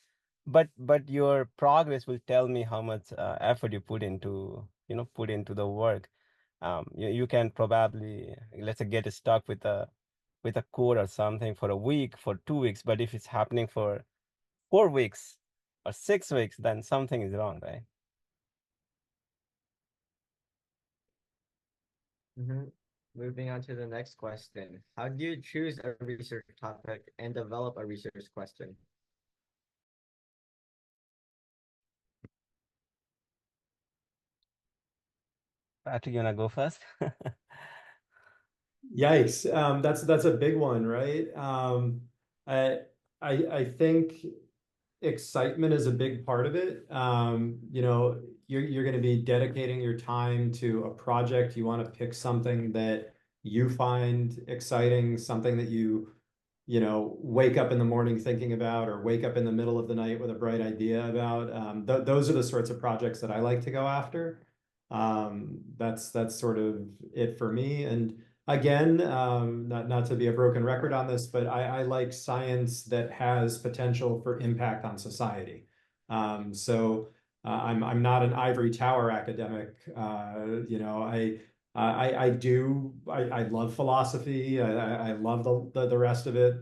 but your progress will tell me how much effort you put into the work. You can probably, let's say, get stuck with a code or something for a week, for 2 weeks, but if it's happening for 4 weeks or 6 weeks, then something is wrong, right? Moving on to the next question. How do you choose a research topic and develop a research question? Patrick, you wanna go first? Yikes. That's a big one, right? I think excitement is a big part of it. You're going to be dedicating your time to a project. You want to pick something that you find exciting, something that you know, wake up in the morning thinking about, or wake up in the middle of the night with a bright idea about. Those are the sorts of projects that I like to go after. That's sort of it for me. And again, not to be a broken record on this, but I like science that has potential for impact on society. So I'm not an ivory tower academic. You know, I love philosophy. I love the rest of it.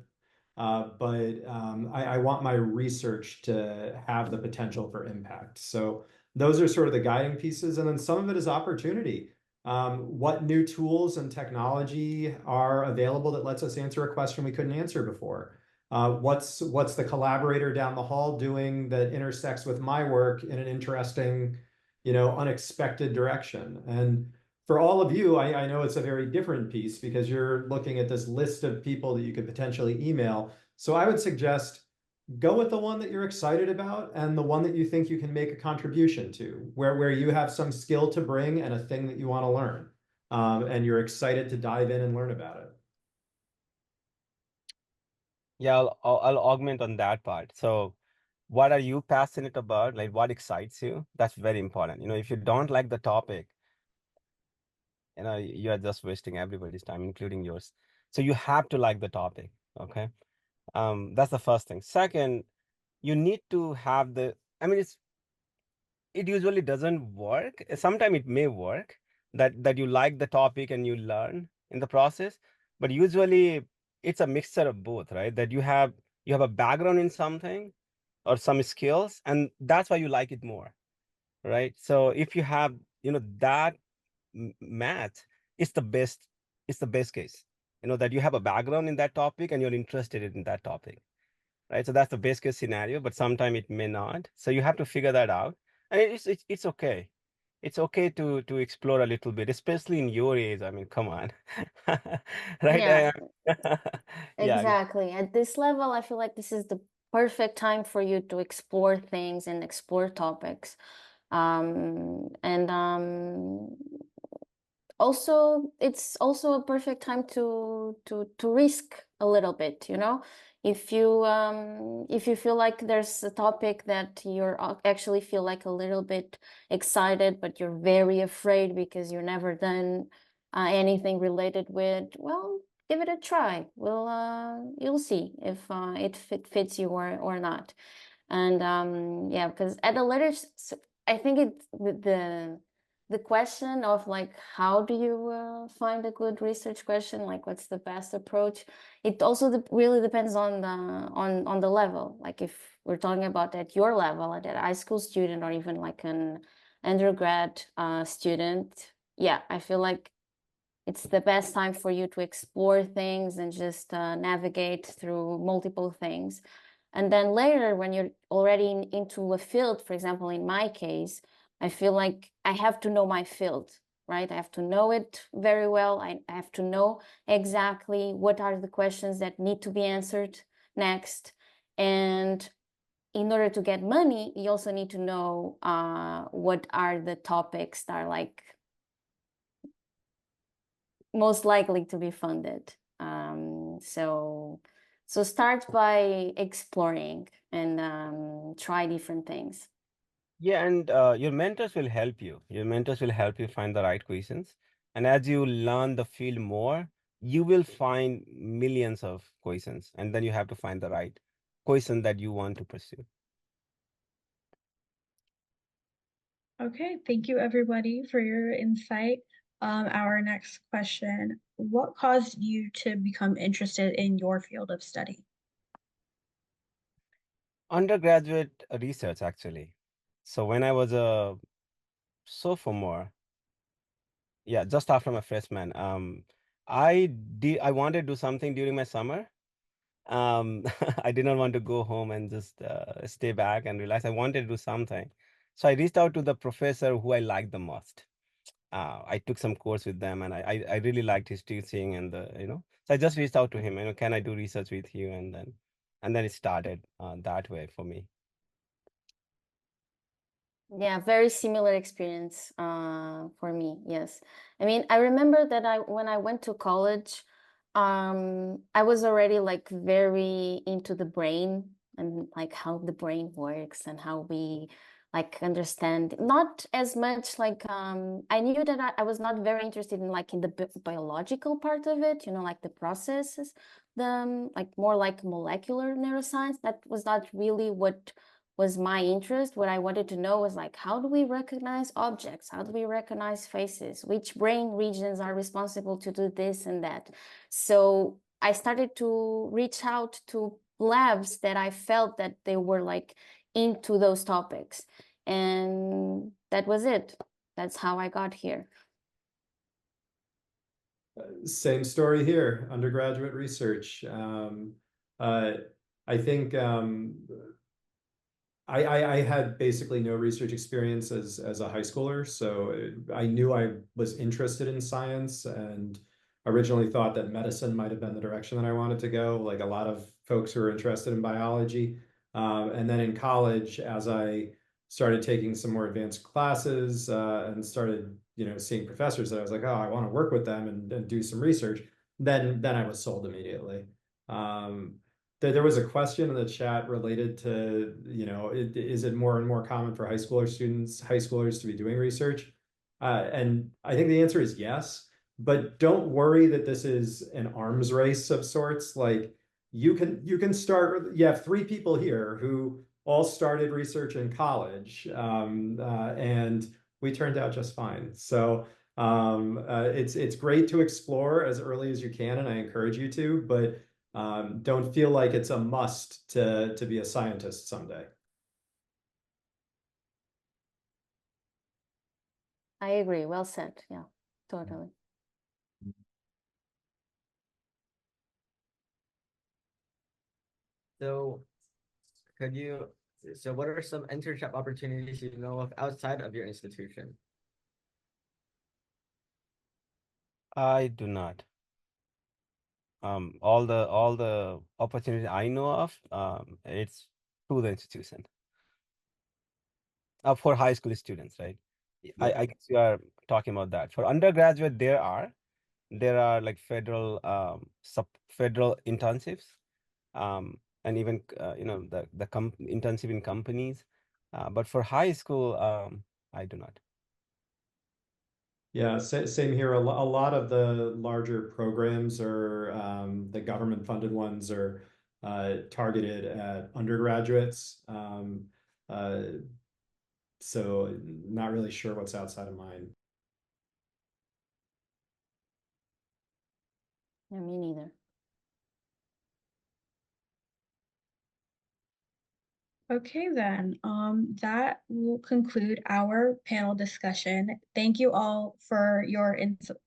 But I want my research to have the potential for impact. So those are sort of the guiding pieces. And then some of it is opportunity. What new tools and technology are available that lets us answer a question we couldn't answer before? What's the collaborator down the hall doing that intersects with my work in an interesting, you know, unexpected direction? And for all of you, I know it's a very different piece because you're looking at this list of people that you could potentially email. So I would suggest go with the one that you're excited about and the one that you think you can make a contribution to, where you have some skill to bring and a thing that you want to learn. And you're excited to dive in and learn about it. Yeah, I'll augment on that part. So what are you passionate about? Like what excites you? That's very important. You know, if you don't like the topic, you know, you're just wasting everybody's time, including yours. So you have to like the topic. Okay. That's the first thing. Second, you need to have I mean, it usually doesn't work. Sometimes it may work that you like the topic and you learn in the process, but usually it's a mixture of both, right? That you have a background in something or some skills, and that's why you like it more, right? So if you have, you know, that match, it's the best, case, you know, that you have a background in that topic and you're interested in that topic, right? So that's the best case scenario, but sometimes it may not. So you have to figure that out. And it's okay. It's okay to explore a little bit, especially in your age. I mean, come on. Right? Yeah, Yeah. exactly. At this level, I feel like this is the perfect time for you to explore things and explore topics. And also it's also a perfect time to risk a little bit, you know. If you feel like there's a topic that you're actually feel like a little bit excited, but you're very afraid because you've never done anything related with, well, give it a try. You'll see if it fits you or not. And yeah, because at the later I think the question of like how do you find a good research question, like what's the best approach, it also really depends on the level. Like if we're talking about at your level, at a high school student or even like an undergrad student, yeah, I feel like it's the best time for you to explore things and just navigate through multiple things. And then later, when you're already into a field, for example, in my case, I feel like I have to know my field, right? I have to know it very well. I have to know exactly what are the questions that need to be answered next. And in order to get money, you also need to know what are the topics that are like most likely to be funded. So start by exploring and try different things. Yeah, and your mentors will help you. Your mentors will help you find the right questions. And as you learn the field more, you will find millions of questions. And then you have to find the right question that you want to pursue. Okay, thank you everybody for your insight. Our next question, what caused you to become interested in your field of study? Undergraduate research, actually. So when I was a sophomore, yeah, just after my freshman, I wanted to do something during my summer. I did not want to go home and just stay back and relax. I wanted to do something. So I reached out to the professor who I liked the most. I took some course with them and I really liked his teaching and so I just reached out to him, can I do research with you? And then it started that way for me. Yeah, very similar experience for me. Yes. I mean, I remember that when I went to college, I was already like very into the brain and like how the brain works and how we like understand, not as much like I knew that I was not very interested in like in the biological part of it, you know, like the processes, like more like molecular neuroscience. That was not really what was my interest. What I wanted to know was like, how do we recognize objects? How do we recognize faces? Which brain regions are responsible to do this and that? So I started to reach out to labs that I felt that they were like into those topics. And that was it. That's how I got here. Same story here, undergraduate research. I think I had basically no research experience as a high schooler, so I knew I was interested in science and originally thought that medicine might have been the direction that I wanted to go, like a lot of folks who are interested in biology. And then in college, as I started taking some more advanced classes and started, seeing professors that I was like, oh, I want to work with them and do some research, then I was sold immediately. There was a question in the chat related to, is it more and more common for high schoolers to be doing research? And I think the answer is yes, but don't worry that this is an arms race of sorts. Like you can start, you have 3 people here who all started research in college, and we turned out just fine. So it's great to explore as early as you can, and I encourage you to, but don't feel like it's a must to be a scientist someday. I agree. Well said. Yeah, totally. So what are some internship opportunities you know of outside of your institution? I do not. All the opportunities I know of, it's through the institution. For high school students, right? I guess you are talking about that. For undergraduate, there are like federal federal internships, and even the internship in companies. But for high school, I do not. Yeah, same here. A lot of the larger programs are the government funded ones are targeted at undergraduates. So not really sure what's outside of mine. Yeah, me neither. Okay, then, that will conclude our panel discussion. Thank you all for your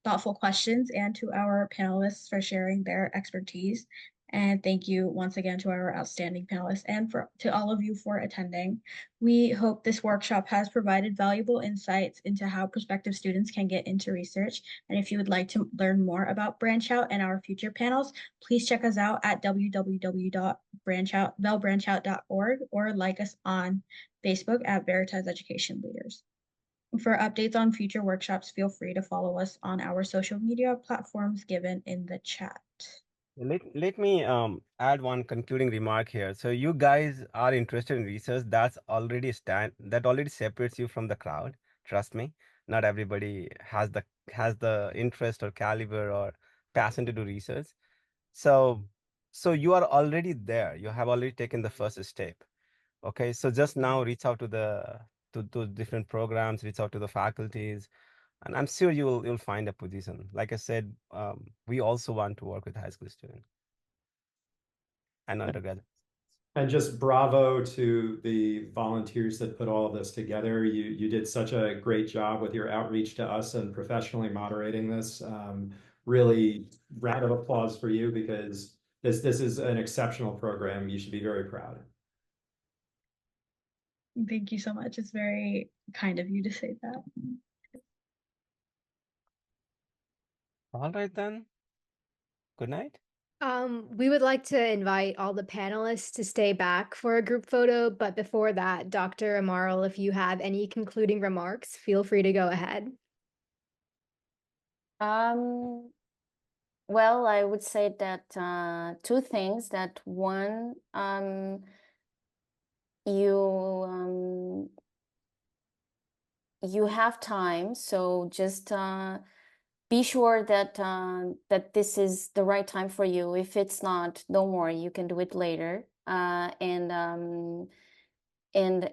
thoughtful questions and to our panelists for sharing their expertise. And thank you once again to our outstanding panelists and to all of you for attending. We hope this workshop has provided valuable insights into how prospective students can get into research. And if you would like to learn more about BranchOut and our future panels, please check us out at www.bellbranchout.org or like us on Facebook at Veritas Education Leaders. For updates on future workshops, feel free to follow us on our social media platforms given in the chat. Let me add one concluding remark here. So you guys are interested in research. That already separates you from the crowd. Trust me. Not everybody has the interest or caliber or passion to do research. So you are already there. You have already taken the first step. Okay. So just now reach out to different programs, reach out to the faculties, and I'm sure you'll find a position. Like I said, we also want to work with high school students and undergraduates. And just bravo to the volunteers that put all of this together. You did such a great job with your outreach to us and professionally moderating this. Really round of applause for you, because this is an exceptional program. You should be very proud. Thank you so much. It's very kind of you to say that. All right then. Good night. We would like to invite all the panelists to stay back for a group photo, but before that, Dr. Amaral, if you have any concluding remarks, feel free to go ahead. Well, I would say that two things. That one, you have time, so just be sure that that this is the right time for you. If it's not, don't worry, you can do it later. And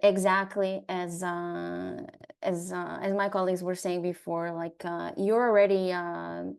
exactly as my colleagues were saying before, like you're already a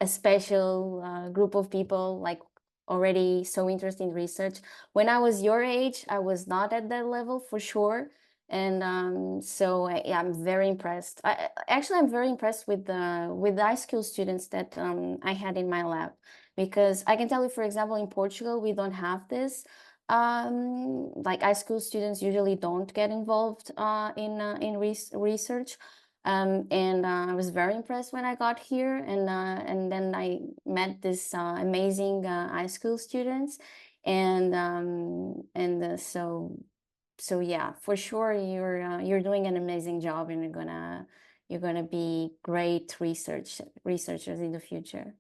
special group of people, like already so interested in research. When I was your age, I was not at that level for sure. And so yeah, I'm very impressed. Actually, I'm very impressed with the high school students that I had in my lab, because I can tell you, for example, in Portugal, we don't have this. Like high school students usually don't get involved in research. And I was very impressed when I got here, and then I met this amazing high school students, and so yeah, for sure you're doing an amazing job, and you're gonna be great researchers in the future.